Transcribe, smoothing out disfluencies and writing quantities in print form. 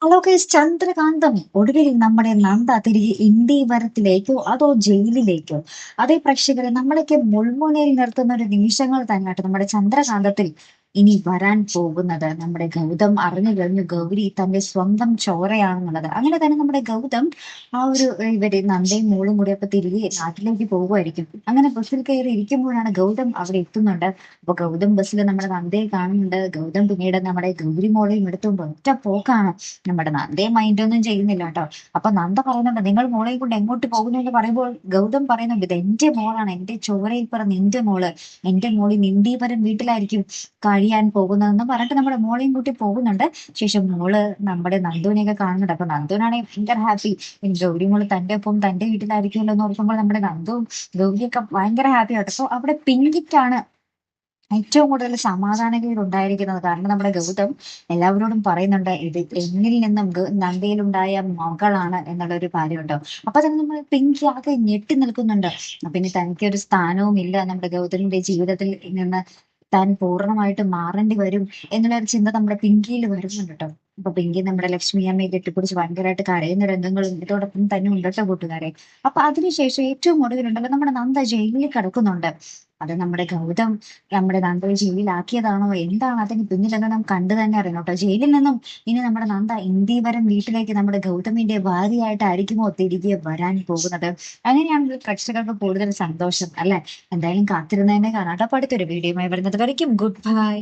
Hello guys, ചന്ദ്രകാന്തം ഒടുവിൽ നമ്മുടെ നന്ദ തിരികെ ഇന്ത്യവരത്തിലേക്കോ അതോ ജയിലിലേക്കോ? അതേ പ്രേക്ഷകരെ നമ്മളൊക്കെ മുൾമുനയിൽ നിർത്തുന്ന ഒരു നിമിഷങ്ങൾ തന്നെയാട്ടോ നമ്മുടെ ചന്ദ്രകാന്തത്തിൽ ഇനി വരാൻ പോകുന്നത്. നമ്മുടെ ഗൗതം അറിഞ്ഞു കഴിഞ്ഞു ഗൗരി തന്റെ സ്വന്തം ചോരയാണെന്നുള്ളത്. അങ്ങനെ തന്നെ നമ്മുടെ ഗൗതം ഇവര് നന്ദയും മോളും കൂടി അപ്പൊ തിരികെ നാട്ടിലേക്ക് പോകുമായിരിക്കും. അങ്ങനെ ബസ്സിൽ കയറി ഇരിക്കുമ്പോഴാണ് ഗൗതം അവിടെ എത്തുന്നുണ്ട്. അപ്പൊ ഗൗതം ബസ്സിൽ നമ്മുടെ നന്ദയെ കാണുന്നുണ്ട്. ഗൗതം പിന്നീട് നമ്മുടെ ഗൗരി മോളെയും എടുത്തുകൊണ്ട് ഒറ്റ പോക്കാണ്. നമ്മുടെ നന്ദയെ മൈൻഡ് ഒന്നും ചെയ്യുന്നില്ല കേട്ടോ. അപ്പൊ നന്ദ പറയുന്നുണ്ട്, നിങ്ങൾ മോളെയും കൊണ്ട് എങ്ങോട്ട് പോകുന്നു എന്ന് പറയുമ്പോൾ ഗൗതം പറയുന്നുണ്ട്, ഇത് എന്റെ മോളാണ്, എന്റെ ചോരയിൽ പറഞ്ഞ എന്റെ മോള്, എന്റെ മോളി നിന്ദീപരം വീട്ടിലായിരിക്കും കഴിയാൻ പോകുന്നതെന്ന് പറഞ്ഞിട്ട് നമ്മുടെ മോളെയും കൂട്ടി പോകുന്നുണ്ട്. ശേഷം മോള് നമ്മുടെ നന്ദുവിനെയൊക്കെ കാണുന്നുണ്ട്. അപ്പൊ നന്ദുവിനാണെങ്കിൽ ഭയങ്കര ഹാപ്പി, ഇനി ഗൗരി മോള് തന്റെ ഒപ്പം തന്റെ വീട്ടിലായിരിക്കുമല്ലോ എന്ന് ഓർക്കുമ്പോൾ നമ്മുടെ നന്ദുവും ഗൗരിയൊക്കെ ഭയങ്കര ഹാപ്പി ആട്ടോ. അപ്പൊ അവിടെ പിങ്കിക്കാണ് ഏറ്റവും കൂടുതൽ സമാധാനകേട് ഉണ്ടായിരിക്കുന്നത്. കാരണം നമ്മുടെ ഗൗതം എല്ലാവരോടും പറയുന്നുണ്ട്, ഇത് എന്നിൽ നിന്നും നന്ദയിലുണ്ടായ മകളാണ് എന്നുള്ള ഒരു കാര്യമുണ്ടോ. അപ്പൊ തന്നെ നമ്മൾ പിങ്കി ആകെ ഞെട്ടി നിൽക്കുന്നുണ്ട്. പിന്നെ തനിക്ക് ഒരു സ്ഥാനവും ഇല്ല നമ്മുടെ ഗൗതമിന്റെ ജീവിതത്തിൽ നിന്ന്, താൻ പൂർണ്ണമായിട്ട് മാറേണ്ടി വരും എന്നുള്ള ഒരു ചിന്ത നമ്മുടെ പിങ്കിയിൽ വരുന്നുണ്ട് കേട്ടോ. അപ്പൊ പിങ്കി നമ്മുടെ ലക്ഷ്മി അമ്മയെ കെട്ടിപ്പിടിച്ച് ഭയങ്കരമായിട്ട് കരയുന്ന രംഗങ്ങളും ഇതോടൊപ്പം തന്നെ ഉണ്ട് കേട്ടോ കൂട്ടുകാരെ. അപ്പൊ അതിനുശേഷം ഏറ്റവും ഒടുവിലുണ്ടല്ലോ നമ്മുടെ നന്ദ ജയിലിൽ കിടക്കുന്നുണ്ട്. അത് നമ്മുടെ ഗൗതം നമ്മുടെ നന്ദയെ ജയിലിലാക്കിയതാണോ എന്താണ് അതിന് പിന്നിലെന്ന് നാം കണ്ടു തന്നെ അറിയണം കേട്ടോ. ജയിലിൽ നിന്നും ഇനി നമ്മുടെ നന്ദ ഇന്ത്യവരം വീട്ടിലേക്ക് നമ്മുടെ ഗൗതമിന്റെ ഭാര്യയായിട്ടായിരിക്കുമോ തിരികെ വരാൻ പോകുന്നത്? അങ്ങനെയാണെങ്കിൽ പ്രേക്ഷകർക്ക് കൂടുതൽ സന്തോഷം അല്ലെ. എന്തായാലും കാത്തിരുന്നതിനെ കാണാട്ടോ. അടുത്തൊരു വീഡിയോയുമായി വരുന്നത് വരയ്ക്കും ഗുഡ് ബൈ.